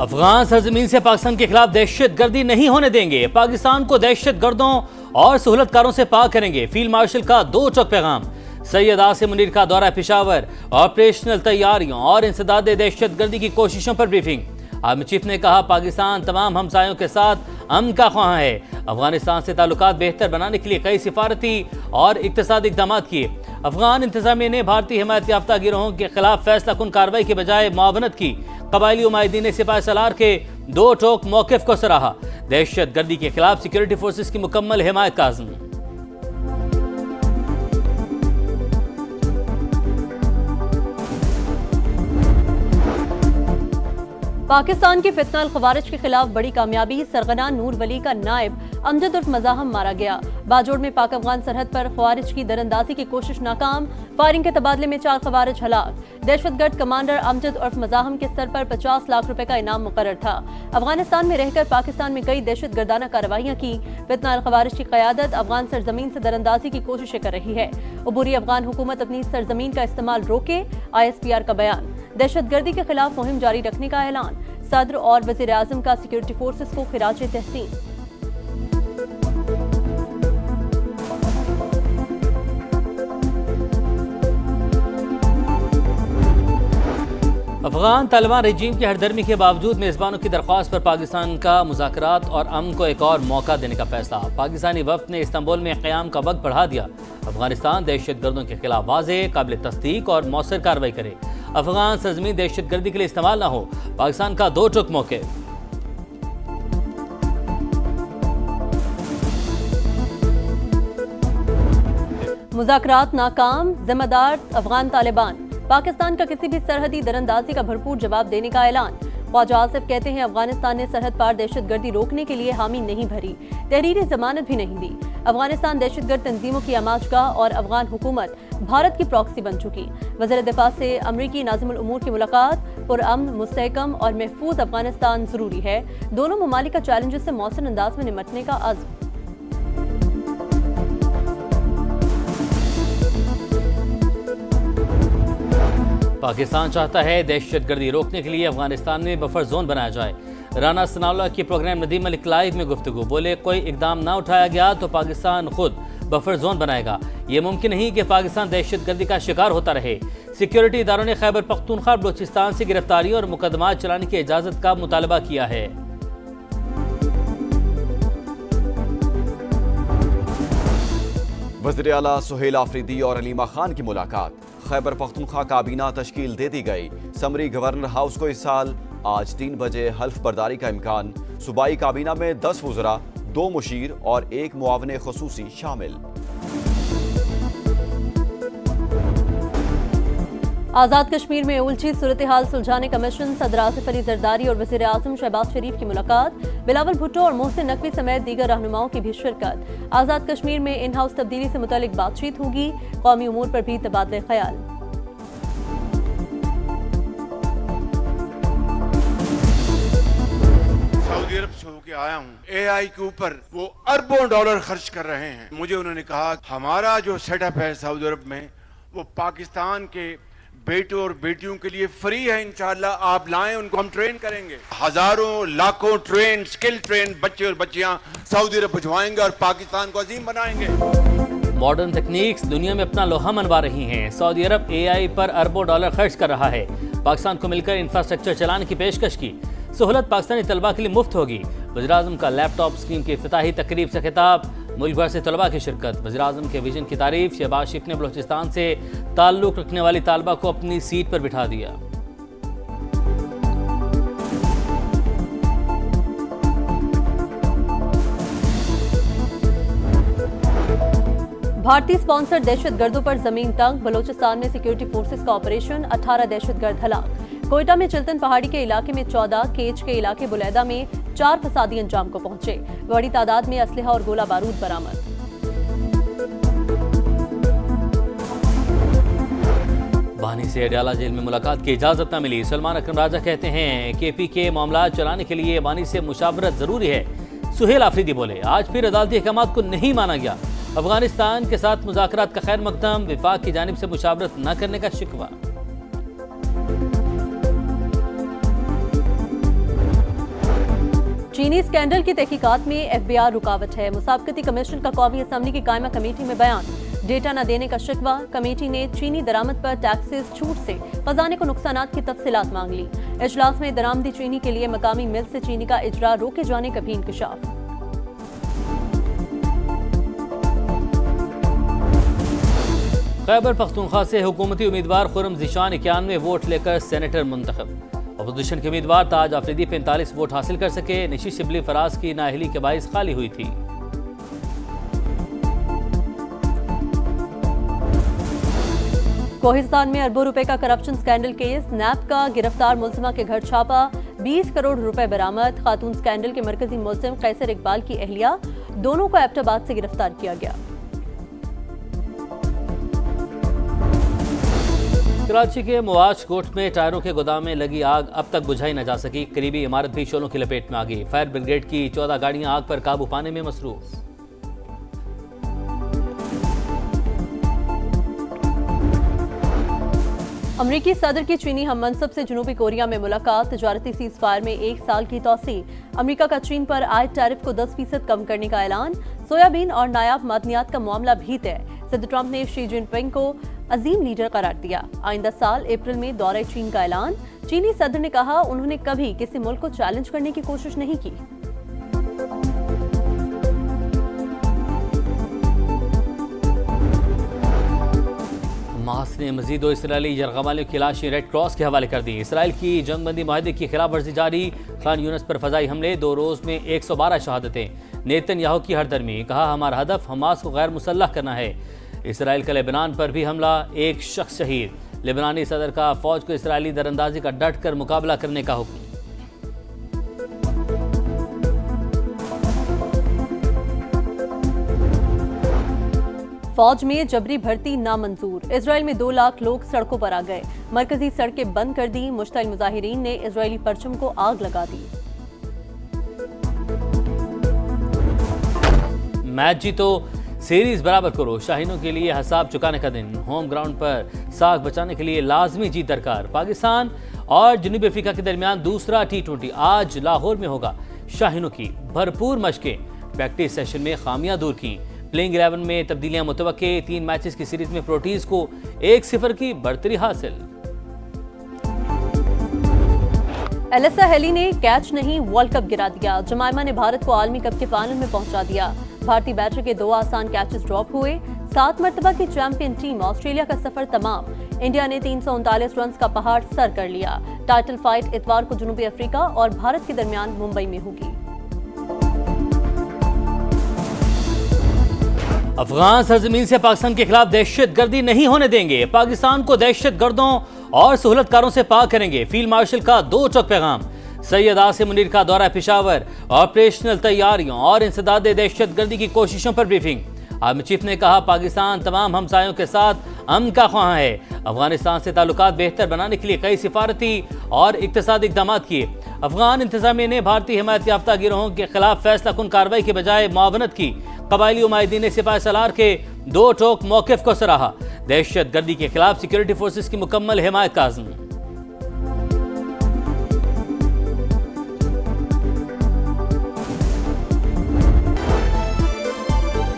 अफगान सरजमीन से पाकिस्तान के खिलाफ दहशत गर्दी नहीं होने देंगे। पाकिस्तान को दहशत गर्दों और सहूलतकारों से पाक करेंगे। फील्ड मार्शल का दो टोक पैगाम। सैयद आसिम मुनीर का दौरा पेशावर, ऑपरेशनल तैयारियों और इंसदाद दहशत गर्दी की कोशिशों पर ब्रीफिंग। आर्मी चीफ ने कहा पाकिस्तान तमाम हमसायों के साथ अमन का ख्वाह है। अफगानिस्तान से ताल्लुकात बेहतर बनाने के लिए कई सिफारती और इक्तसादी इक़दाम किए। अफगान इंतजामिया ने भारतीय हिमायत याफ्ता गिरोहों के खिलाफ फैसला कुन कार्रवाई के बजाय मुआवनत की। कबायली उमायदीन सिपाही सलार के दो टोक मौक़िफ़ को सराहा। दहशत गर्दी के खिलाफ सिक्योरिटी फोर्सेस की मुकम्मल हिमायत का अज़्म। पाकिस्तान के फितना खवारिज के खिलाफ बड़ी कामयाबी। सरगना नूर वली का नायब अमजद उर्फ मज़ाहम मारा गया। बाजोड़ में पाक अफगान सरहद पर खवारिज की दरअंदाजी की कोशिश नाकाम। फायरिंग के तबादले में 4 खवारिज हलाक। दहशतगर्द कमांडर अमजद उर्फ मज़ाहम के सर पर 50 लाख रुपए का इनाम मुकर्रर था। अफगानिस्तान में रहकर पाकिस्तान में कई दहशत गर्दाना कार्रवाइयाँ की। फितना खवारिज की क़यादत अफगान सरजमीन से दरअंदाजी की कोशिशें कर रही है। अबूरी अफगान हुकूमत अपनी सरजमीन का इस्तेमाल रोके। ISPR का बयान। दहशत गर्दी के खिलाफ मुहिम जारी रखने का ऐलान। सदर और वज़ीर आज़म का सिक्योरिटी फोर्सेस को खिराज तहसीन। अफगान तालिबान रजीम की हरदर्मी के बावजूद मेज़बानों की दरख्वास्त पर पाकिस्तान का मुज़ाकरात और अमन को एक और मौका देने का फैसला। पाकिस्तानी वफ़द ने इस्तांबुल में क़याम का वक्त बढ़ा दिया। अफगानिस्तान दहशत गर्दों के खिलाफ वाज़ेह, काबिल तस्दीक और मौसर कार्रवाई करे। अफगान सरजमीन दहशत गर्दी के लिए इस्तेमाल ना हो। पाकिस्तान का दो टोक मौके। मुज़ाकरात नाकाम। जिम्मेदार अफगान तालिबान। पाकिस्तान का किसी भी सरहदी दरअंदाजी का भरपूर जवाब देने का ऐलान। ख्वाजा आसिफ कहते हैं अफगानिस्तान ने सरहद पार दहशत गर्दी रोकने के लिए हामी नहीं भरी, तहरीरी जमानत भी नहीं दी। अफगानिस्तान दहशत गर्द तंजीमों की आमाजगाह और अफगान हुकूमत भारत की प्रॉक्सी बन चुकी। वज़ीर दिफा से अमरीकी नाज़िमुल उमूर की मुलाकात। पुरअमन, मुस्तहकम और महफूज अफगानिस्तान जरूरी है। दोनों ममालिक का चैलेंजेस से मौसर अंदाज में निपटने का अज़्म। पाकिस्तान चाहता है दहशत गर्दी रोकने के लिए अफगानिस्तान में बफर जोन बनाया जाए। राना सनाउल्लाह की प्रोग्राम नदीम मलिक लाइव में गुफ्तगू। बोले कोई इकदाम ना उठाया गया तो पाकिस्तान खुद बफर जोन बनाएगा। ये मुमकिन नहीं कि पाकिस्तान दहशत गर्दी का शिकार होता रहे। सिक्योरिटी इदारों ने खैबर पख्तूनख्वा बलूचिस्तान से गिरफ्तारियों और मुकदमा चलाने की इजाज़त का मुतालबा किया है। वज़ीर आला सुहेल आफरीदी और अलीमा खान की मुलाकात। खैबर पख्तूनख्वा काबीना तश्कील दे दी गई। समरी गवर्नर हाउस को इस साल आज 3 बजे हल्फ बर्दारी का इम्कान। सूबाई काबीना में 10 वज़रा, 2 मुशीर और 1 मुआवने खुसूसी शामिल। आज़ाद कश्मीर में उलझी सूरत हाल सुलझाने का मिशन। सदर आसिफ अली जरदारी और वज़ीर आज़म शहबाज शरीफ की मुलाकात। बिलावल भुट्टो और मोहसिन नकवी समेत दीगर रहनुमाओं की भी शिरकत। आज़ाद कश्मीर में इन हाउस तब्दीली से मुतालिक बातचीत होगी। कौमी उमूर पर भी तबादले ख्याल। सऊदी अरब से होके आया हूँ। AI के ऊपर वो अरबों डॉलर खर्च कर रहे हैं। मुझे उन्होंने कहा हमारा जो सेटअप है सऊदी अरब में वो पाकिस्तान के बेटों और बेटियों के लिए फ्री है। इंशाअल्लाह आप लाएं, उनको हम ट्रेन करेंगे। हजारों लाखों ट्रेन, स्किल ट्रेन बच्चे और बच्चियां सऊदी अरब भिजवाएंगे और पाकिस्तान को अजीम बनाएंगे। मॉडर्न तकनीक्स दुनिया में अपना लोहा मनवा रही हैं। सऊदी अरब AI पर अरबों डॉलर खर्च कर रहा है। पाकिस्तान को मिलकर इंफ्रास्ट्रक्चर चलाने की पेशकश की। सहूलत पाकिस्तानी तलबा के लिए मुफ्त होगी। वज़ीर आज़म का लैपटॉप स्कीम की इफ्तिताही तकरीब से खिताब। मुल्क भर से तलबा की शिरकत। वज़ीर आज़म के विजन की तारीफ। शहबाज शरीफ ने बलूचिस्तान से ताल्लुक़ रखने वाली तालबा को अपनी सीट पर बिठा दिया। भारतीय स्पॉन्सर दहशत गर्दों पर जमीन तंग। बलूचिस्तान में सिक्योरिटी फोर्सेस का ऑपरेशन। 18 दहशत गर्द हलाक। कोयटा में चिल्तन पहाड़ी के इलाके में 14, केच के इलाके बुलैदा में 4 फसादी अंजाम को पहुंचे। बड़ी तादाद में असलहा और गोला बारूद बरामद। बानी से अडयाला जेल में मुलाकात की इजाजत न मिली। सलमान अकरम राजा कहते हैं KP के मामला चलाने के लिए बानी से मुशावरत जरूरी है। सुहेल आफरीदी बोले आज फिर अदालती अहकामात को नहीं माना गया। अफगानिस्तान के साथ मुज़ाकरात का खैर मकदम। विफाक की जानिब से मुशावरत न करने का शिकवा। चीनी स्कैंडल की तहकीकात में एफबीआर रुकावट है। मुसाबकती कमीशन का कौमी असम्बली की कायमा कमेटी में बयान। डेटा न देने का शिकवा। कमेटी ने चीनी दरामद पर टैक्सेस छूट से खजाने को नुकसानात की तफसीलात मांग ली। इजलास में दरामदी चीनी के लिए मकामी मिल से चीनी का इजरा रोके जाने का भी इंकशाफ। खैबर पख्तूनख्वा से हुकूमती उम्मीदवार खुर्रम ज़ीशान 91 वोट लेकर सेनेटर मुंतखब। अपोजिशन के उम्मीदवार ताज आफरीदी 45 वोट हासिल कर सके। निशी शिबली फराज की नाअहली के बाइस खाली हुई थी। कोहिस्तान में अरबों रुपए का करप्शन स्कैंडल केस। नैब का गिरफ्तार मुलजिमा के घर छापा। 20 करोड़ रुपए बरामद। खातून स्कैंडल के मरकजी मुलजिम कैसर इकबाल की अहलिया, दोनों को एबटाबाद से गिरफ्तार किया गया। कराची के मुआज कोट में टायरों के गोदाम में लगी आग अब तक बुझाई न जा सकी। करीबी इमारत भी शोलों की लपेट में आ गई। फायर ब्रिगेड की 14 गाड़ियां आग पर काबू पाने में मसरूफ। अमरीकी सदर की चीनी हम मनसब से जनूबी कोरिया में मुलाकात। तजारती सीज फायर में 1 साल की तोसी। अमरीका का चीन पर आयद टैरिफ को 10% कम करने का ऐलान। सोयाबीन और नायाब मादनियात का मामला भी तय। सदर ट्रंप ने शी जिनपिंग को अजीम लीडर करार दिया। आइंदा साल अप्रैल में दौरे चीन का ऐलान। चीनी सदर ने कहा उन्होंने कभी किसी मुल्क को चैलेंज करने की कोशिश नहीं की। हमास ने मजीद 2 इसराइली यरगमालियों की लाशें रेड क्रॉस के हवाले कर दी। इसराइल की जंगबंदी माहदे की खिलाफ वर्जी जारी। खान यूनस पर फजाई हमले। 2 रोज में 112 शहादतें। नेतन्याहू की हरदर्मी। कहा हमारा हदफ हमास को गैर मुसल्लह करना है। इसराइल का लेबनान पर भी हमला। 1 शख्स शहीद। लेबनानी सदर का फौज को इसराइली दरअंदाजी का डट कर मुकाबला करने का हुक्म। फौज में जबरी भर्ती नामंजूर। इजराइल में 2 लाख लोग सड़कों पर आ गए। मरकजी सड़कें बंद कर दी। मुश्तइल मुजाहिरीन ने इजरायली परचम को आग लगा दी। मैच जीतो, सीरीज बराबर करो। शाहीनों के लिए हिसाब चुकाने का दिन। होम ग्राउंड पर साख बचाने के लिए लाजमी जीत दरकार। पाकिस्तान और जनूबी अफ्रीका के दरमियान दूसरा T20 आज लाहौर में होगा। शाहीनों की भरपूर मशकें। प्रैक्टिस सेशन में खामियां दूर की। प्लेइंग 11 में तब्दीलियां मुतवक्के। 3 मैचेस की सीरीज में प्रोटीज को 1-0 की बढ़तरी हासिल। एलिसा हेली ने कैच नहीं वर्ल्ड कप गिरा दिया। जमाइमा ने भारत को आलमी कप के फाइनल में पहुंचा दिया। भारतीय बैटर के 2 आसान कैचेस ड्रॉप हुए। 7 मरतबा की चैंपियन टीम ऑस्ट्रेलिया का सफर तमाम। इंडिया ने 339 रन का पहाड़ सर कर लिया। टाइटल फाइट इतवार को जनूबी अफ्रीका और भारत के दरमियान मुंबई में होगी। अफगान सरजमीन से पाकिस्तान के खिलाफ दहशतगर्दी नहीं होने देंगे। पाकिस्तान को दहशतगर्दों और सहूलतकारों से पाक करेंगे। फील्ड मार्शल का 2 टोक पैगाम। सैयद आसिम मुनीर का दौरा पेशावर। ऑपरेशनल तैयारियों और इंसदाद दहशतगर्दी की कोशिशों पर ब्रीफिंग। आर्मी चीफ ने कहा पाकिस्तान तमाम हमसायों के साथ अमन का ख्वाह है। अफगानिस्तान से ताल्लुकात बेहतर बनाने के लिए कई सिफारती और इक्तसादी इक़दाम किए। अफगान इंतजामिया ने भारतीय हिमायत याफ्ता गिरोहों के खिलाफ फैसला कुन कार्रवाई के बजाय मुआवनत की। कबायली उमायदीन ने सिपाही सलार के 2 टोक मौक़िफ़ को सराहा। दहशतगर्दी के खिलाफ सिक्योरिटी फोर्सेस की मुकम्मल हिमायत का आज़म।